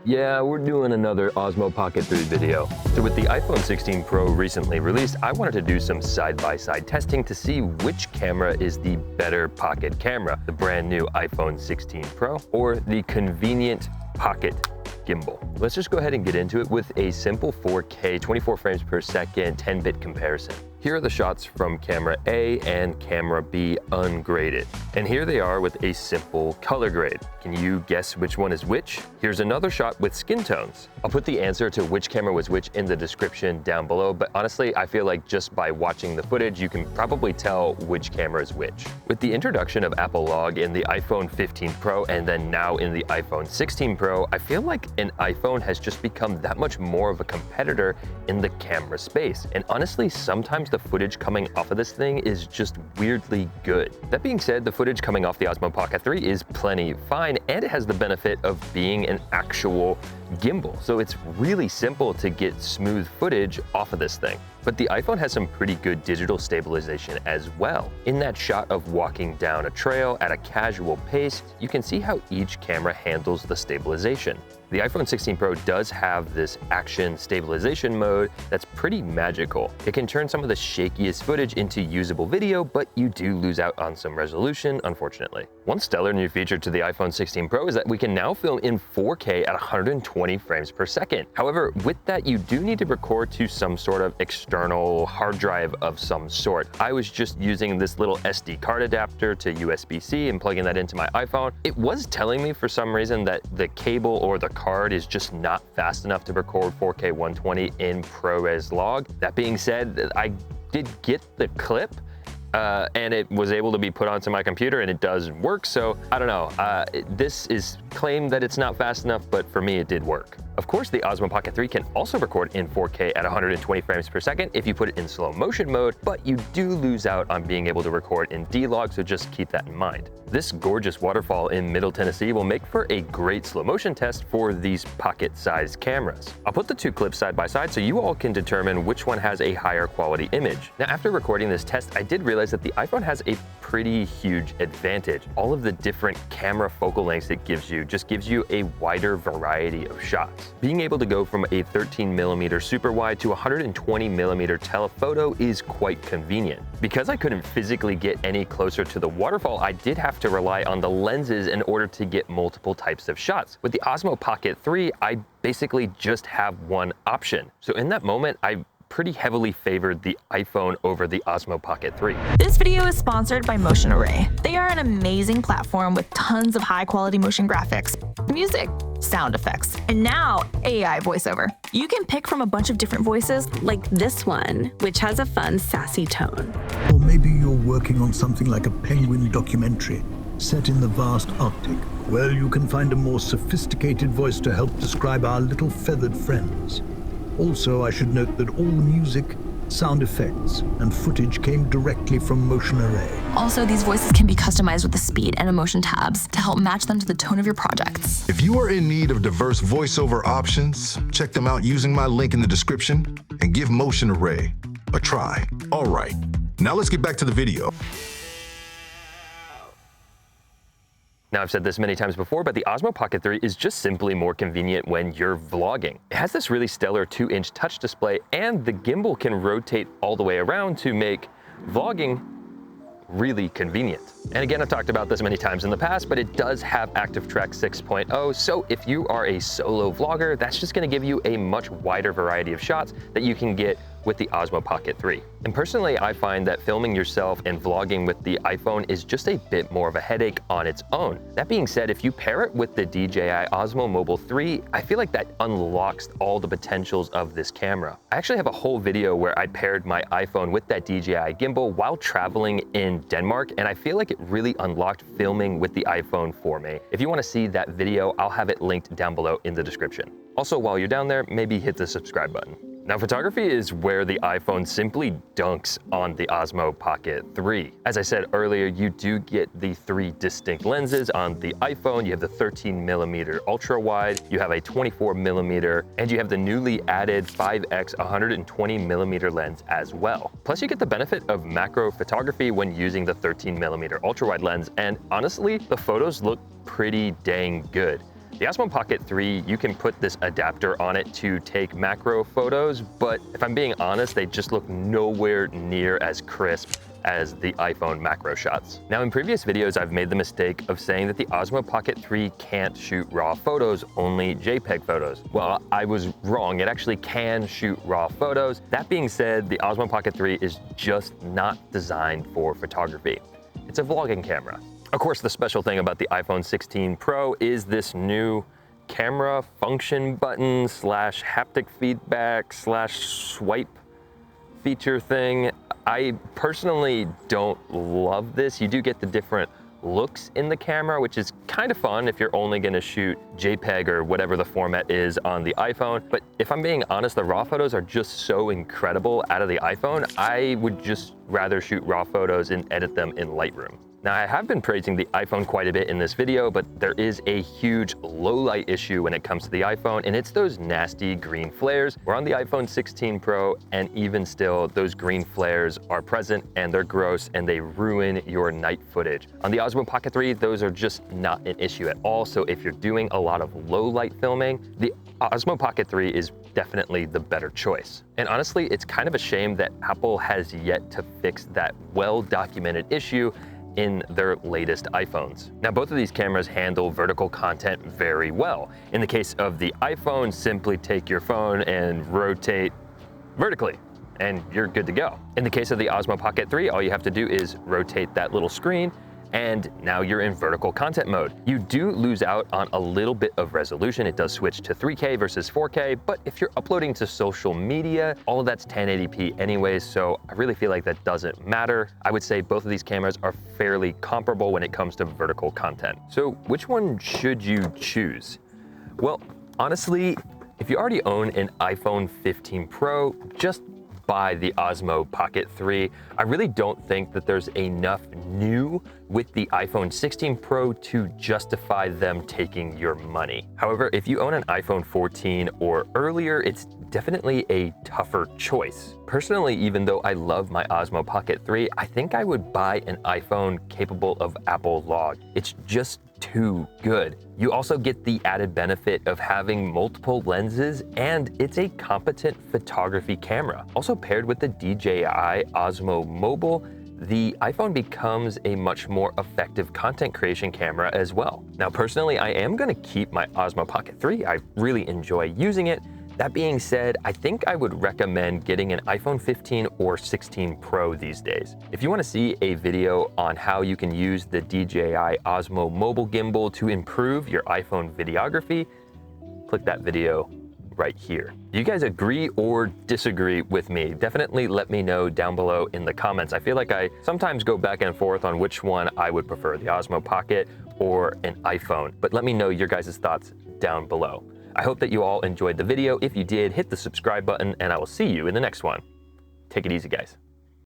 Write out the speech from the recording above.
Yeah, we're doing another Osmo Pocket 3 video. So with the iPhone 16 Pro recently released, I wanted to do some side-by-side testing to see which camera is the better pocket camera, the brand new iPhone 16 Pro or the convenient pocket gimbal. Let's just go ahead and get into it with a simple 4K 24 frames per second 10-bit comparison. Here are the shots from camera A and camera B ungraded. And here they are with a simple color grade. Can you guess which one is which? Here's another shot with skin tones. I'll put the answer to which camera was which in the description down below, but honestly, I feel like just by watching the footage, you can probably tell which camera is which. With the introduction of Apple Log in the iPhone 15 Pro and then now in the iPhone 16 Pro, I feel like an iPhone has just become that much more of a competitor in the camera space. And honestly, sometimes the footage coming off of this thing is just weirdly good. That being said, the footage coming off the Osmo Pocket 3 is plenty fine, and it has the benefit of being an actual gimbal. So it's really simple to get smooth footage off of this thing. But the iPhone has some pretty good digital stabilization as well. In that shot of walking down a trail at a casual pace, you can see how each camera handles the stabilization. The iPhone 16 Pro does have this action stabilization mode that's pretty magical. It can turn some of the shakiest footage into usable video, but you do lose out on some resolution, unfortunately. One stellar new feature to the iPhone 16 Pro is that we can now film in 4K at 120 frames per second. However, with that, you do need to record to some sort of external hard drive of some sort. I was just using this little SD card adapter to USB-C and plugging that into my iPhone. It was telling me for some reason that the cable or the card is just not fast enough to record 4K 120 in ProRes log. That being said, I did get the clip and it was able to be put onto my computer and it does work. So I don't know, this is claimed that it's not fast enough, but for me it did work. Of course, the Osmo Pocket 3 can also record in 4K at 120 frames per second if you put it in slow motion mode, but you do lose out on being able to record in D-Log, so just keep that in mind. This gorgeous waterfall in Middle Tennessee will make for a great slow motion test for these pocket-sized cameras. I'll put the two clips side by side so you all can determine which one has a higher quality image. Now, after recording this test, I did realize that the iPhone has a pretty huge advantage. All of the different camera focal lengths it gives you just gives you a wider variety of shots. Being able to go from a 13mm super wide to 120mm telephoto is quite convenient. Because I couldn't physically get any closer to the waterfall, I did have to rely on the lenses in order to get multiple types of shots. With the Osmo Pocket 3, I basically just have one option. So in that moment, I pretty heavily favored the iPhone over the Osmo Pocket 3. This video is sponsored by Motion Array. They are an amazing platform with tons of high-quality motion graphics, music, sound effects, and now AI voiceover. You can pick from a bunch of different voices, like this one, which has a fun, sassy tone. Or maybe you're working on something like a penguin documentary set in the vast Arctic. Well, you can find a more sophisticated voice to help describe our little feathered friends. Also, I should note that all the music, sound effects, and footage came directly from Motion Array. Also, these voices can be customized with the speed and emotion tabs to help match them to the tone of your projects. If you are in need of diverse voiceover options, check them out using my link in the description and give Motion Array a try. All right, now let's get back to the video. Now, I've said this many times before, but the Osmo Pocket 3 is just simply more convenient when you're vlogging. It has this really stellar 2-inch touch display, and the gimbal can rotate all the way around to make vlogging really convenient. And again, I've talked about this many times in the past, but it does have ActiveTrack 6.0, so if you are a solo vlogger, that's just gonna give you a much wider variety of shots that you can get with the Osmo Pocket 3. And personally, I find that filming yourself and vlogging with the iPhone is just a bit more of a headache on its own. That being said, if you pair it with the DJI Osmo Mobile 3, I feel like that unlocks all the potentials of this camera. I actually have a whole video where I paired my iPhone with that DJI gimbal while traveling in Denmark, and I feel like it really unlocked filming with the iPhone for me. If you want to see that video, I'll have it linked down below in the description. Also, while you're down there, maybe hit the subscribe button. Now, photography is where the iPhone simply dunks on the Osmo Pocket 3. As I said earlier, you do get the 3 distinct lenses on the iPhone. You have the 13mm ultra wide, you have a 24mm, and you have the newly added 5x 120mm lens as well. Plus, you get the benefit of macro photography when using the 13mm ultra wide lens, and honestly, the photos look pretty dang good. The Osmo Pocket 3, you can put this adapter on it to take macro photos, but if I'm being honest, they just look nowhere near as crisp as the iPhone macro shots. Now, in previous videos, I've made the mistake of saying that the Osmo Pocket 3 can't shoot RAW photos, only JPEG photos. Well, I was wrong. It actually can shoot RAW photos. That being said, the Osmo Pocket 3 is just not designed for photography. It's a vlogging camera. Of course, the special thing about the iPhone 16 Pro is this new camera function button / haptic feedback / swipe feature thing. I personally don't love this. You do get the different looks in the camera, which is kind of fun if you're only gonna shoot JPEG or whatever the format is on the iPhone. But if I'm being honest, the RAW photos are just so incredible out of the iPhone. I would just rather shoot RAW photos and edit them in Lightroom. Now, I have been praising the iPhone quite a bit in this video, but there is a huge low light issue when it comes to the iPhone, and it's those nasty green flares. We're on the iPhone 16 Pro, and even still, those green flares are present, and they're gross, and they ruin your night footage. On the Osmo Pocket 3, those are just not an issue at all, so if you're doing a lot of low light filming, the Osmo Pocket 3 is definitely the better choice. And honestly, it's kind of a shame that Apple has yet to fix that well-documented issue in their latest iPhones. Now, both of these cameras handle vertical content very well. In the case of the iPhone, simply take your phone and rotate vertically, and you're good to go. In the case of the Osmo Pocket 3, all you have to do is rotate that little screen, and now you're in vertical content mode. You do lose out on a little bit of resolution. It does switch to 3K versus 4K, but if you're uploading to social media, all of that's 1080p anyways, so I really feel like that doesn't matter. I would say both of these cameras are fairly comparable when it comes to vertical content. So which one should you choose? Well, honestly, if you already own an iPhone 15 Pro, just buy the Osmo Pocket 3. I really don't think that there's enough new with the iPhone 16 Pro to justify them taking your money. However, if you own an iPhone 14 or earlier, it's definitely a tougher choice. Personally, even though I love my Osmo Pocket 3, I think I would buy an iPhone capable of Apple Log. It's just too good. You also get the added benefit of having multiple lenses, and it's a competent photography camera. Also paired with the DJI Osmo Mobile, the iPhone becomes a much more effective content creation camera as well. Now, personally, I am gonna keep my Osmo Pocket 3. I really enjoy using it. That being said, I think I would recommend getting an iPhone 15 or 16 Pro these days. If you want to see a video on how you can use the DJI Osmo mobile gimbal to improve your iPhone videography, click that video right here. Do you guys agree or disagree with me? Definitely let me know down below in the comments. I feel like I sometimes go back and forth on which one I would prefer, the Osmo Pocket or an iPhone, but let me know your guys' thoughts down below. I hope that you all enjoyed the video. If you did, hit the subscribe button, and I will see you in the next one. Take it easy, guys.